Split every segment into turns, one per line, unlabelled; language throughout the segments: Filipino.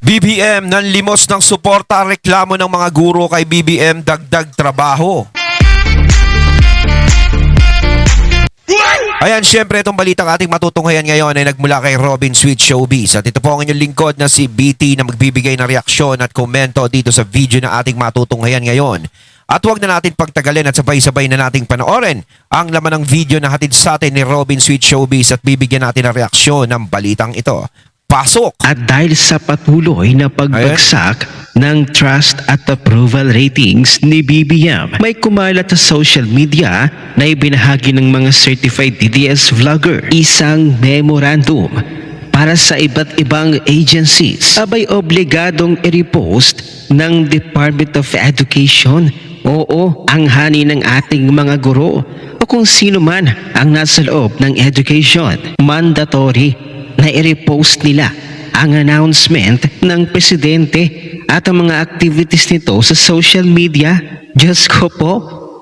BBM nanlimos ng suporta reklamo ng mga guro kay BBM dagdag trabaho. Ayan, syempre itong balitang ating matutunghayan ngayon ay nagmula kay Robin Sweet Showbiz. At ito po ang inyong lingkod na si BT na magbibigay ng reaksyon at komento dito sa video na ating matutunghayan ngayon. At huwag na natin pagtagalin at sabay-sabay na nating panoorin ang laman ng video na hatid sa atin ni Robin Sweet Showbiz at bibigyan natin ng reaksyon ng balitang ito. Pasok!
At dahil sa patuloy na pagbagsak ng trust at approval ratings ni BBM, may kumalat sa social media na ibinahagi ng mga certified DDS vlogger isang memorandum para sa iba't ibang agencies. Abay obligadong i-repost ng Department of Education. Oo, ang hani ng ating mga guro o kung sino man ang nasa loob ng education. Mandatory na i-repost nila ang announcement ng presidente at ang mga activities nito sa social media. Diyos ko po,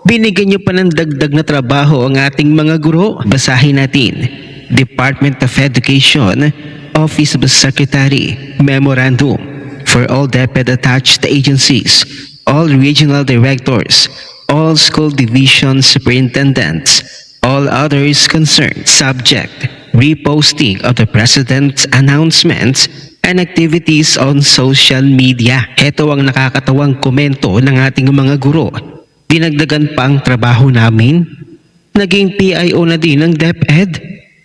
binigyan niyo pa ng dagdag na trabaho ang ating mga guro. Basahin natin. Department of Education, Office of the Secretary, Memorandum for all DepEd attached agencies, all regional directors, all school division superintendents, all others concerned, subject reposting of the President's announcements and activities on social media. Ito ang nakakatawang komento ng ating mga guro. Dinagdagan pa ang trabaho namin. Naging PIO na din ng DepEd.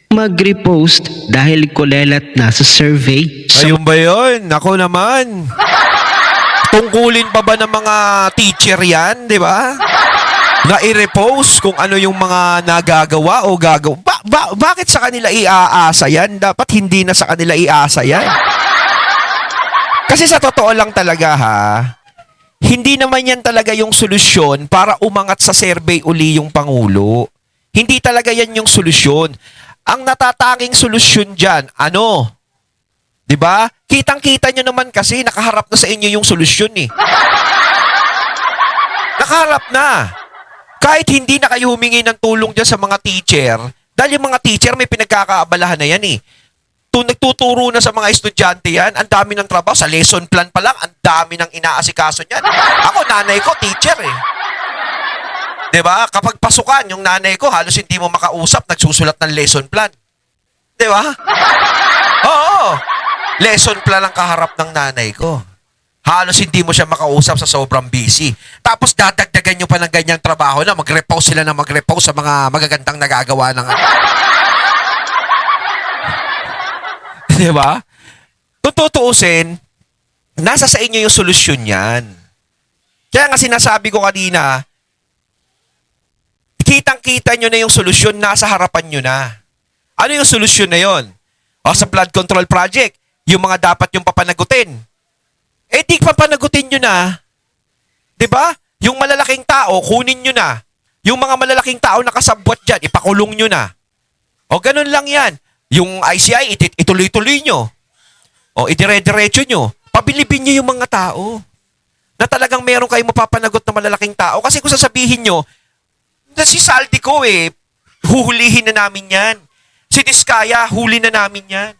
Mag-repost dahil kulelat na sa survey.
Ayun ba yun? Ako naman. Tungkulin pa ba ng mga teacher yan, di ba? Na i-repost kung ano yung mga nagagawa o gagawa. Bakit sa kanila iaasa yan? Dapat hindi na sa kanila iasa yan. Kasi sa totoo lang talaga hindi naman yan talaga yung solusyon para umangat sa survey uli yung Pangulo. Hindi talaga yan yung solusyon. Ang natatanging solusyon dyan, ano? Diba? Kitang-kita nyo naman kasi nakaharap na sa inyo yung solusyon eh. Nakaharap na. Kahit hindi na kayo humingi ng tulong dyan sa mga teacher, dahil yung mga teacher may pinagkakaabalahan na yan eh. Nagtuturo na sa mga estudyante yan, ang dami ng trabaho. Sa lesson plan pa lang, ang dami ng inaasikaso niyan. Ako, nanay ko, teacher eh. Diba? Kapag pasukan, yung nanay ko, halos hindi mo makausap, nagsusulat ng lesson plan. Diba? Oo. Lesson plan ang kaharap ng nanay ko. Halos hindi mo siya makausap sa sobrang busy. Tapos dadagdagan nyo pa ng ganyang trabaho na mag-repose sila na mag-repose sa mga magagandang nagagawa ng Diba? Kung tutuusin, nasa sa inyo yung solusyon yan. Kaya nga sinasabi ko kanina, kitang-kita nyo na yung solusyon, nasa harapan nyo na. Ano yung solusyon na yon? O sa flood control project, yung mga dapat yung papanagutin. Eh di papanagutin nyo na. Diba? Yung malalaking tao, kunin nyo na. Yung mga malalaking tao nakasabwat dyan, ipakulong nyo na. O ganun lang yan. Yung ICI, ituloy-tuloy nyo. O idire-diretso nyo. Pabilibin nyo yung mga tao. Na talagang meron kayong mapapanagot na malalaking tao. Kasi kung sasabihin nyo, na si Saldico huhulihin na namin yan. Si Diskaya, huli na namin yan.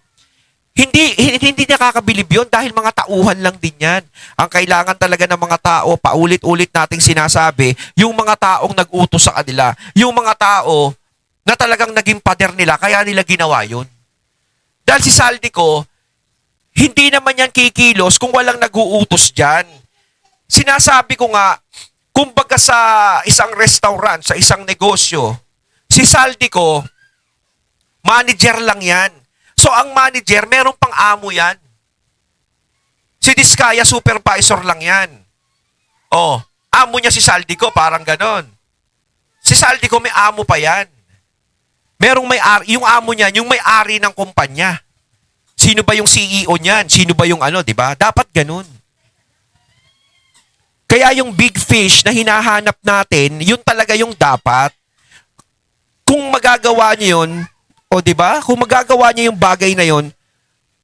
Hindi nakakabilib yun dahil mga tauhan lang din yan. Ang kailangan talaga ng mga tao, paulit-ulit nating sinasabi, yung mga taong nag-utos sa kanila. Yung mga tao na talagang naging pader nila, kaya nila ginawa yun. Dahil si Saldico, hindi naman yan kikilos kung walang nag-uutos dyan. Sinasabi ko nga, kumbaga sa isang restaurant, sa isang negosyo, si Saldico, manager lang yan. So, ang manager, meron pang amo yan. Si Diskaya, supervisor lang yan. Oh, amo niya si Saldico, parang ganon. Si Saldico, may amo pa yan. Merong may-ari, yung amo niya, yung may-ari ng kumpanya. Sino ba yung CEO niyan? Sino ba yung ano, di ba? Dapat ganon. Kaya yung big fish na hinahanap natin, yun talaga yung dapat. Kung magagawa niyo yun, o di ba? Kung magagawa niyo yung bagay na yun,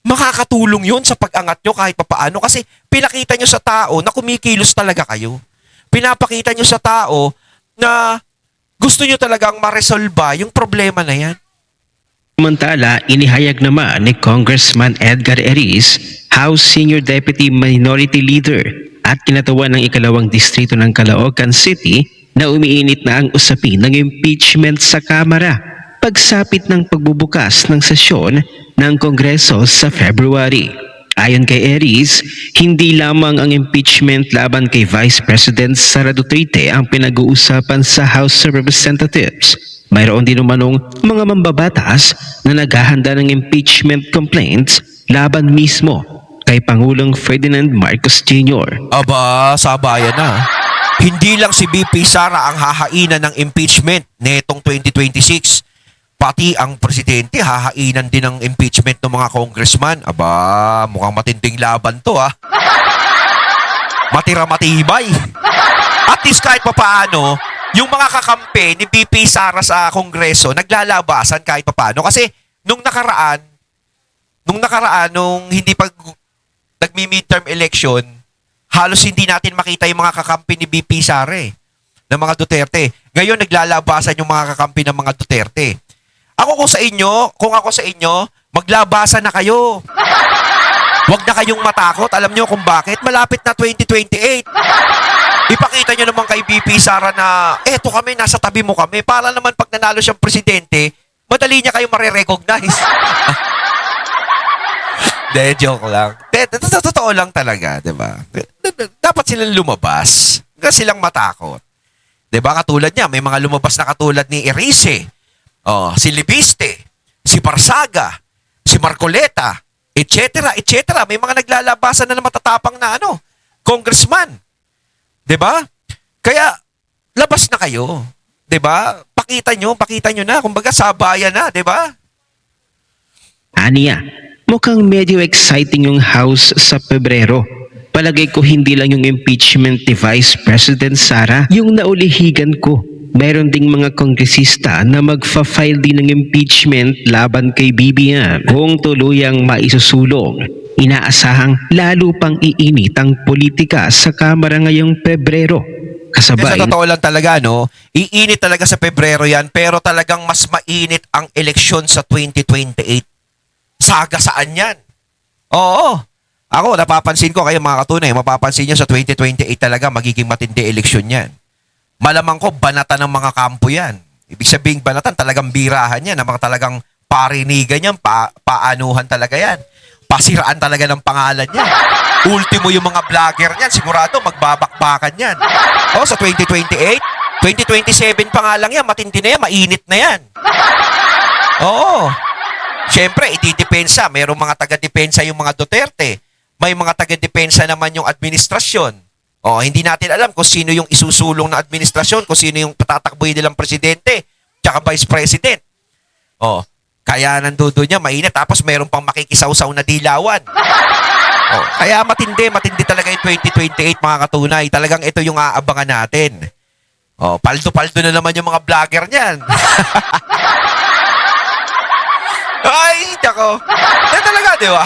makakatulong yun sa pag-angat nyo kahit papaano. Kasi pinakita nyo sa tao na kumikilos talaga kayo. Pinapakita nyo sa tao na gusto nyo talagang maresolba yung problema na yan.
Samantala, inihayag naman ni Congressman Edgar Eriz House Senior Deputy Minority Leader at kinatawan ng ikalawang distrito ng Caloocan City na umiinit na ang usapin ng impeachment sa Kamara pagsapit ng pagbubukas ng sesyon ng Kongreso sa February. Ayon kay Aries, hindi lamang ang impeachment laban kay Vice President Sara Duterte ang pinag-uusapan sa House of Representatives. Mayroon din umanong mga mambabatas na naghahanda ng impeachment complaints laban mismo kay Pangulong Ferdinand Marcos Jr.
Aba, sabayan na. Hindi lang si BP Sara ang hahainan ng impeachment netong 2026. Pati ang presidente hahainan din ng impeachment ng mga congressman. Aba, mukhang matinding laban to ha. Matira-matibay. At least kahit papaano, yung mga kakampi ni BP Sara sa kongreso naglalabasan kahit papaano. Kasi nung nakaraan, nung hindi pag nagmi-midterm election, halos hindi natin makita yung mga kakampi ni BP Sara ng mga Duterte. Ngayon naglalabasan yung mga kakampi ng mga Duterte. Kung ako sa inyo, maglabasan na kayo. Huwag na kayong matakot. Alam nyo kung bakit? Malapit na 2028. Ipakita nyo naman kay BP Sara na, eto kami, nasa tabi mo kami. Para naman pag nanalo siyang presidente, madali niya kayo marirecognize. De, joke lang. Totoo lang talaga, di ba? Dapat silang lumabas. Huwag silang matakot. Di ba? Katulad niya, may mga lumabas na katulad ni Erice, si Libiste, si Barsaga, si Marcoleta, etc., etc. May mga naglalabasan na matatapang na congressman. 'Di ba? Kaya labas na kayo. 'Di ba? Pakita nyo na, kumbaga sabayan na, 'di ba?
Aniya, mukhang medyo exciting yung House sa Pebrero. Palagay ko hindi lang yung impeachment ni Vice President Sara yung naulihigan ko. Meron ding mga kongresista na magfa-file din ng impeachment laban kay BBM kung tuluyang maisusulong. Inaasahang lalo pang iinit ang politika sa Kamara ngayong Pebrero.
Sa
Kasabay
totoo lang talaga, iinit talaga sa Pebrero yan, pero talagang mas mainit ang eleksyon sa 2028. Sagasaan yan. Oo. Ako, napapansin ko kayo mga katunay, mapapansin nyo sa 2028 talaga magiging matindi eleksyon yan. Malamang ko, banatan ng mga kampo yan. Ibig sabihin, banatan, talagang birahan yan. Mga talagang parinigan yan, paanuhan talaga yan. Pasiraan talaga ng pangalan yan. Ultimo yung mga vlogger yan, sigurado magbabakbakan yan. Sa 2028, 2027 pa nga lang yan, matindi na yan, mainit na yan. Oo. Siyempre, itidepensa. Mayroong mga taga-depensa yung mga Duterte. May mga taga-depensa naman yung administrasyon. Hindi natin alam kung sino yung isusulong na administrasyon, kung sino yung patatakboy nilang presidente, tsaka vice president. Kaya nandoon niya, mainit. Tapos mayroon pang makikisawsaw na dilawan. Kaya matindi talaga yung 2028 mga katunay. Talagang ito yung aabangan natin. Paldo-paldo na naman yung mga vlogger niyan. Ay, dako. Talaga, di ba?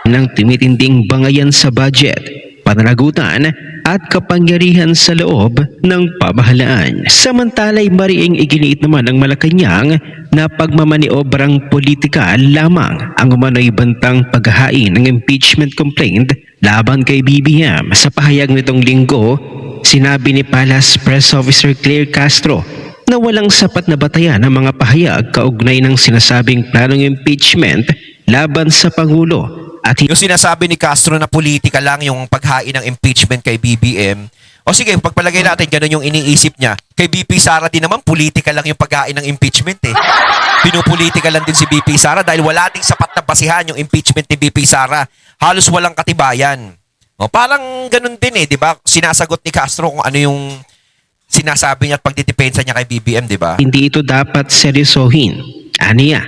ng tumitinding bangayan sa budget, pananagutan at kapangyarihan sa loob ng pamahalaan. Samantalay mariing iginiit naman ng Malacanang na pagmamaniobrang politika lamang ang umano'y bantang paghahain ng impeachment complaint laban kay BBM. Sa pahayag nitong linggo, sinabi ni Palace Press Officer Claire Castro na walang sapat na batayan ang mga pahayag kaugnay ng sinasabing planong impeachment laban sa Pangulo. At
yung sinasabi ni Castro na politika lang yung paghain ng impeachment kay BBM. Sige, pagpalagay natin, ganun yung iniisip niya. Kay BP Sara din naman, politika lang yung paghain ng impeachment Pinupolitika lang din si BP Sara dahil wala ding sapat na basihan yung impeachment ni BP Sara. Halos walang katibayan. Parang ganun din di ba? Sinasagot ni Castro kung ano yung sinasabi niya at pagdidepensa niya kay BBM, di ba?
Hindi ito dapat seryosohin. Aniya,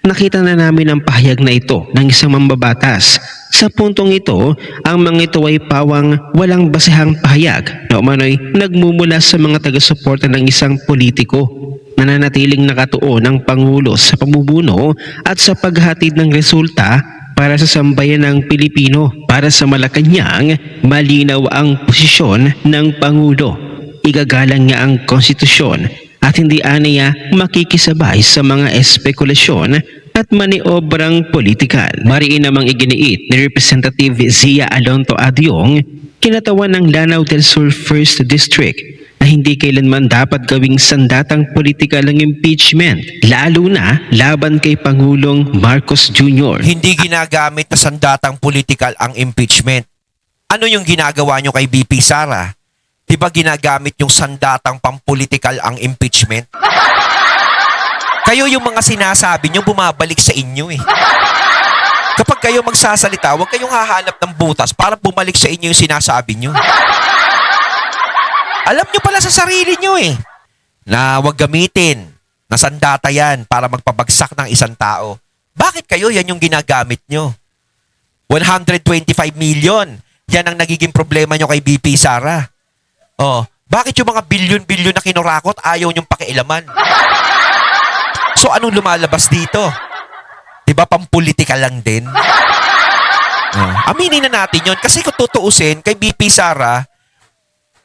nakita na namin ang pahayag na ito ng isang mambabatas. Sa puntong ito, ang mga ito ay pawang walang basehang pahayag na umano'y nagmumula sa mga taga-suporta ng isang politiko. Nananatiling nakatuon ang Pangulo sa pamumuno at sa paghatid ng resulta para sa sambayan ng Pilipino. Para sa Malacanang, malinaw ang posisyon ng Pangulo. Igagalang niya ang konstitusyon at hindi aniya makikisabay sa mga espekulasyon at maniobrang politikal. Mariin namang iginiit ni Representative Zia Alonto Adyong, kinatawan ng Lanao del Sur 1st District, na hindi kailanman dapat gawing sandatang politikal ang impeachment, lalo na laban kay Pangulong Marcos Jr.
Hindi ginagamit na sandatang politikal ang impeachment. Ano yung ginagawa nyo kay BP Sara? Di ba ginagamit yung sandatang pampolitikal ang impeachment? Kayo yung mga sinasabi nyo, bumabalik sa inyo eh. Kapag kayo magsasalita, huwag kayong hahanap ng butas para bumalik sa inyo yung sinasabi nyo. Alam nyo pala sa sarili nyo eh, na huwag gamitin na sandata yan para magpabagsak ng isang tao. Bakit kayo yan yung ginagamit nyo? 125 million, yan ang nagiging problema nyo kay BP Sara. Oh, bakit yung mga bilyon-bilyon na kinurakot ayaw nyong pakialaman? So anong lumalabas dito? 'Di ba pampolitika lang din? Aminin na natin 'yon kasi kung tutuusin kay BP Sara,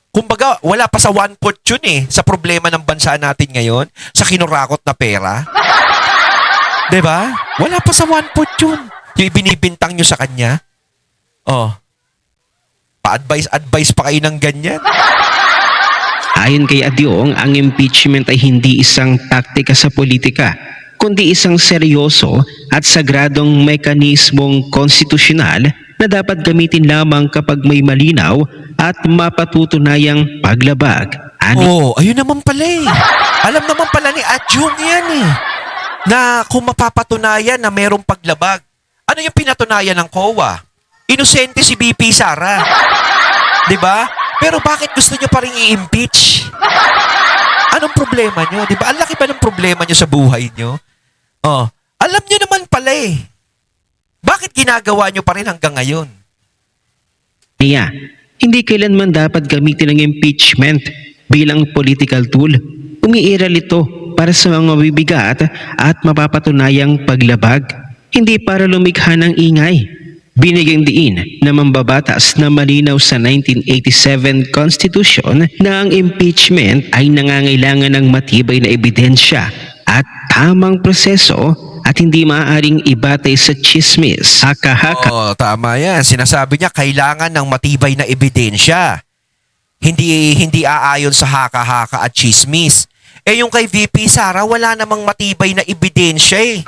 kumbaga wala pa sa 1/4 yun eh sa problema ng bansa natin ngayon sa kinurakot na pera. 'Di ba? Wala pa sa 1/4 yun. Yung ibinibintang nyo sa kanya. Oh. Pa-advise pa kayo ng ganyan.
Ayon kay Adyong, ang impeachment ay hindi isang taktika sa politika, kundi isang seryoso at sagradong mekanismong konstitusyonal na dapat gamitin lamang kapag may malinaw at mapatutunayang paglabag.
Ayun naman pala eh. Alam naman pala ni Adjung yan eh. Na kung mapapatunayan na merong paglabag. Ano yung pinatunayan ng COA? Inosente si BP Sara. 'Di ba? Pero bakit gusto nyo pa rin i-impeach? Anong problema nyo? Di ba? Ang laki ba ng problema nyo sa buhay nyo? Oh, alam nyo naman pala eh. Bakit ginagawa nyo pa rin hanggang ngayon?
Kaya, hindi kailanman dapat gamitin ang impeachment bilang political tool. Umiiral ito para sa mga mabibigat at mapapatunayang paglabag, hindi para lumikha ng ingay. Binigyang diin na mambabatas na malinaw sa 1987 Constitution na ang impeachment ay nangangailangan ng matibay na ebidensya at tamang proseso at hindi maaaring ibatay sa chismis, haka-haka.
Tama yan. Sinasabi niya kailangan ng matibay na ebidensya. Hindi aayon sa haka-haka at chismis. Yung kay VP Sara wala namang matibay na ebidensya eh.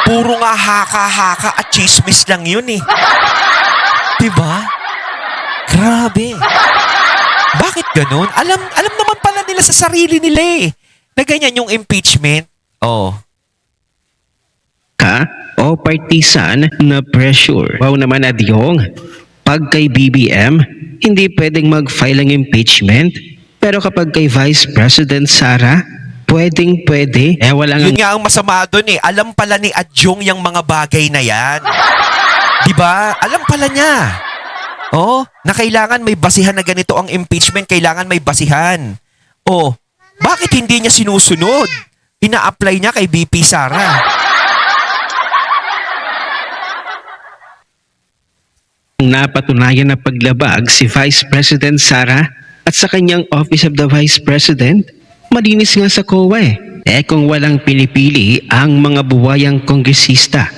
Puro nga haka-haka at chismis lang yun eh. Diba? Grabe. Bakit ganun? Alam naman pala nila sa sarili nila eh. Na ganyan yung impeachment.
O partisan na pressure. Wow naman Adyong. Pag kay BBM, hindi pwedeng mag-file ng impeachment. Pero kapag kay Vice President Sara, pwede. Wala nga.
Yun nga ang masama doon eh. Alam pala ni Adjung yung mga bagay na yan. Diba? Alam pala niya. Na kailangan may basihan na ganito ang impeachment. Kailangan may basihan. Bakit hindi niya sinusunod? Ina-apply niya kay BP Sara.
Napatunayan na paglabag si Vice President Sara at sa kanyang Office of the Vice President, malinis nga sa COA eh. Kung walang pinipili ang mga buwayang kongresista,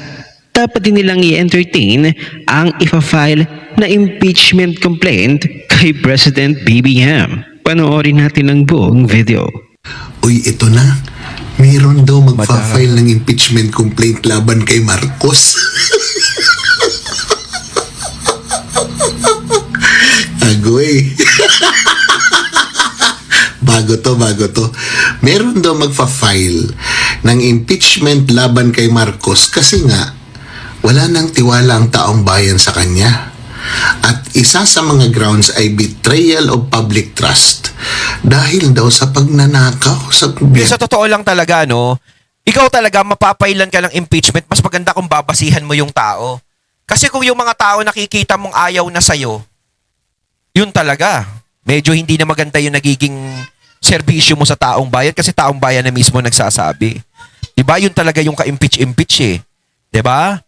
dapat din nilang i-entertain ang ipa-file na impeachment complaint kay President BBM. Panoorin natin ang buong video.
Uy, ito na. Meron daw magfa-file ng impeachment complaint laban kay Marcos. Agoy. Bago to. Meron daw magfa-file ng impeachment laban kay Marcos kasi nga wala nang tiwala ang taong bayan sa kanya. At isa sa mga grounds ay betrayal of public trust dahil daw sa pagnanakaw sa gobyerno.
Sa totoo lang talaga, ikaw talaga mapapailan ka ng impeachment, mas maganda kung babasihan mo yung tao. Kasi kung yung mga tao nakikita mong ayaw na sa'yo, yun talaga. Medyo hindi na maganda yung nagiging serbisyo mo sa taong bayan kasi taong bayan na mismo nagsasabi. Diba? Yun talaga yung ka-impeach eh. Diba?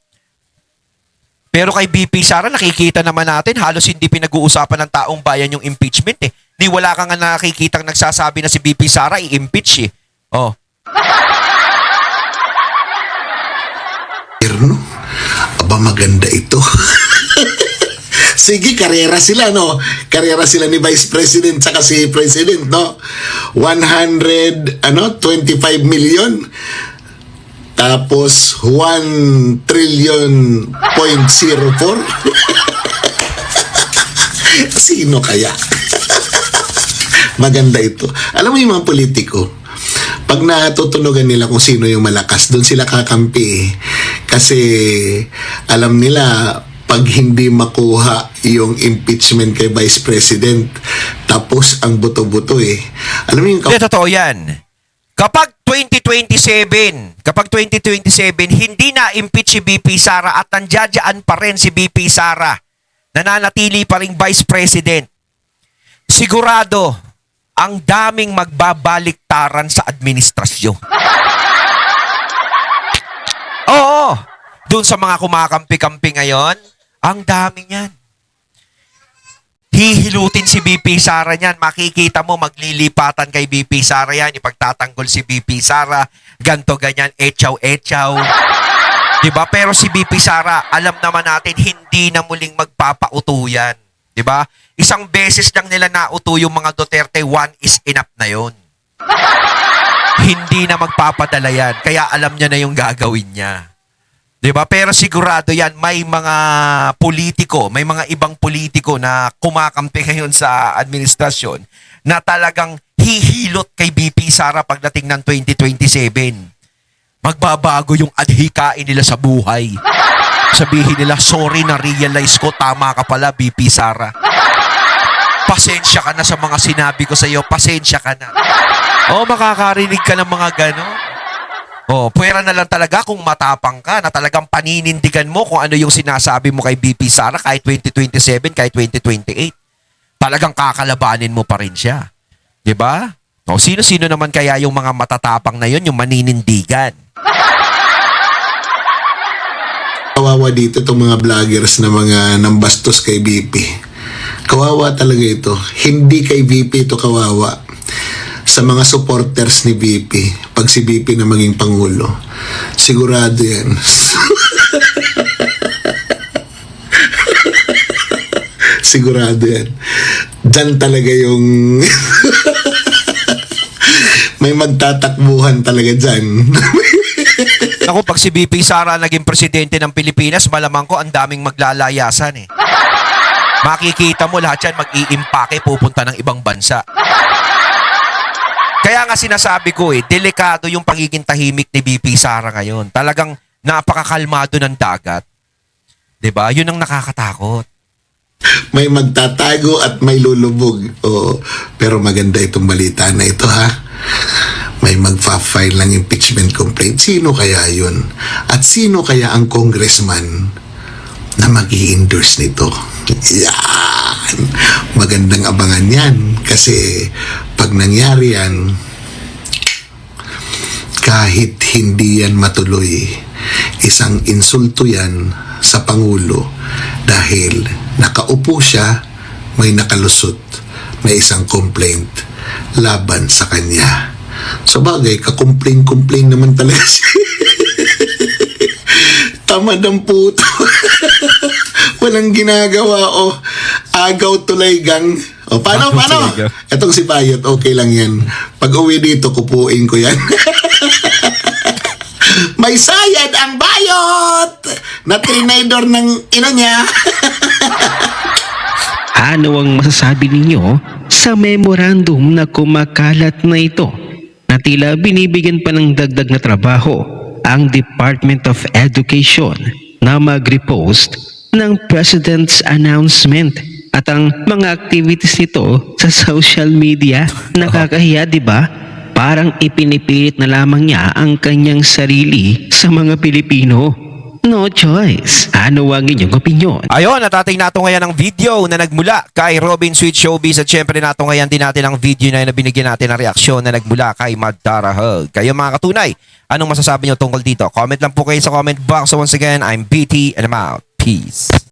Pero kay BP Sara, nakikita naman natin, halos hindi pinag-uusapan ng taong bayan yung impeachment eh. Di wala ka nga nakikitang nagsasabi na si BP Sara i-impeach eh.
no? Aba, maganda ito. Sige, karera sila, no? Karera sila ni Vice President saka si President, no? 25 million. Tapos 1 trillion point 04. Sino kaya? Maganda ito. Alam mo yung mga politiko, pag natutunugan nila kung sino yung malakas, doon sila kakampi. Kasi alam nila, pag hindi makuha yung impeachment kay Vice President, tapos ang buto-buto eh. Alam mo yung...
Hindi, totoo yan. Kapag 2027, hindi na-impeach si BP Sara at nandiyadyaan pa rin si BP Sara, nananatili pa rin Vice President, sigurado, ang daming magbabaliktaran sa administrasyon. Oo, dun sa mga kumakampi-kampi ngayon, ang dami niyan. Hihilutin si BP Sara niyan. Makikita mo, maglilipatan kay BP Sara yan. Ipagtatanggol si BP Sara. Ganto, ganyan, etsaw-etsaw. Diba? Pero si BP Sara, alam naman natin, hindi na muling magpapauto yan. Diba? Isang beses lang nila nauto yung mga Duterte, one is enough na yon. Hindi na magpapadala yan. Kaya alam niya na yung gagawin niya. 'Di ba? Pero sigurado 'yan, may mga politiko, may mga ibang politiko na kumakampi ngayon sa administrasyon na talagang hihilot kay BP Sara pagdating ng 2027. Magbabago yung adhikain nila sa buhay. Sabihin nila, sorry, na-realize ko, tama ka pala, BP Sara. Pasensya ka na sa mga sinabi ko sa iyo, pasensya ka na. Makakarinig ka ng mga gano'n. Pwera na lang talaga kung matapang ka na talagang paninindigan mo kung ano yung sinasabi mo kay BP Sara kahit 2027, kahit 2028. Talagang kakalabanin mo pa rin siya. 'Di ba? Sino-sino naman kaya yung mga matatapang na yun, yung maninindigan?
Kawawa dito itong mga vloggers na mga nambastos kay BP. Kawawa talaga ito. Hindi kay BP ito kawawa. Sa mga supporters ni BP, pag si BP na maging Pangulo, sigurado yan. Sigurado yan. Diyan talaga yung... may magtatakbuhan talaga dyan.
Ako, pag si BP Sara naging presidente ng Pilipinas, malamang ko ang daming maglalayasan eh. Makikita mo lahat yan, mag-iimpake, pupunta ng ibang bansa. Kaya nga sinasabi ko delikado yung pagiging tahimik ni BP Sara ngayon. Talagang napakakalmado ng dagat. 'Di ba? Yun ang nakakatakot.
May magtatago at may lulubog. Pero maganda itong balita na ito, ha? May magfa-file ng impeachment complaint. Sino kaya yun? At sino kaya ang congressman na mag-i-endorse nito? Yan! Magandang abangan yan. Kasi pag nangyari yan, kahit hindi yan matuloy, isang insulto yan sa Pangulo dahil nakaupo siya, may nakalusot, may isang complaint laban sa kanya. Sa bagay, ka-complain naman talaga siya. Tamad ang puto. Walang ginagawa agaw tulay gang. Paano? Etong si Payot, okay lang yan. Pag uwi dito, kupuin ko yan. May sayad ang bayot na trinidor ng ina niya.
Ano ang masasabi ninyo sa memorandum na kumakalat na ito na tila binibigyan pa ng dagdag na trabaho ang Department of Education na mag-repost ng President's announcement at ang mga activities nito sa social media? Nakakahiya, di ba? Parang ipinipilit na lamang niya ang kanyang sarili sa mga Pilipino. No choice. Ano ang inyong opinyon?
Ayun, natating nato ngayon ang video na nagmula kay Robin Sweet Showbiz at syempre nato ngayon din natin ang video na binigyan natin ng reaksyon na nagmula kay Mad Tara Hug. Kayo mga katunay, anong masasabi nyo tungkol dito? Comment lang po kayo sa comment box. So once again, I'm BT and I'm out. Peace.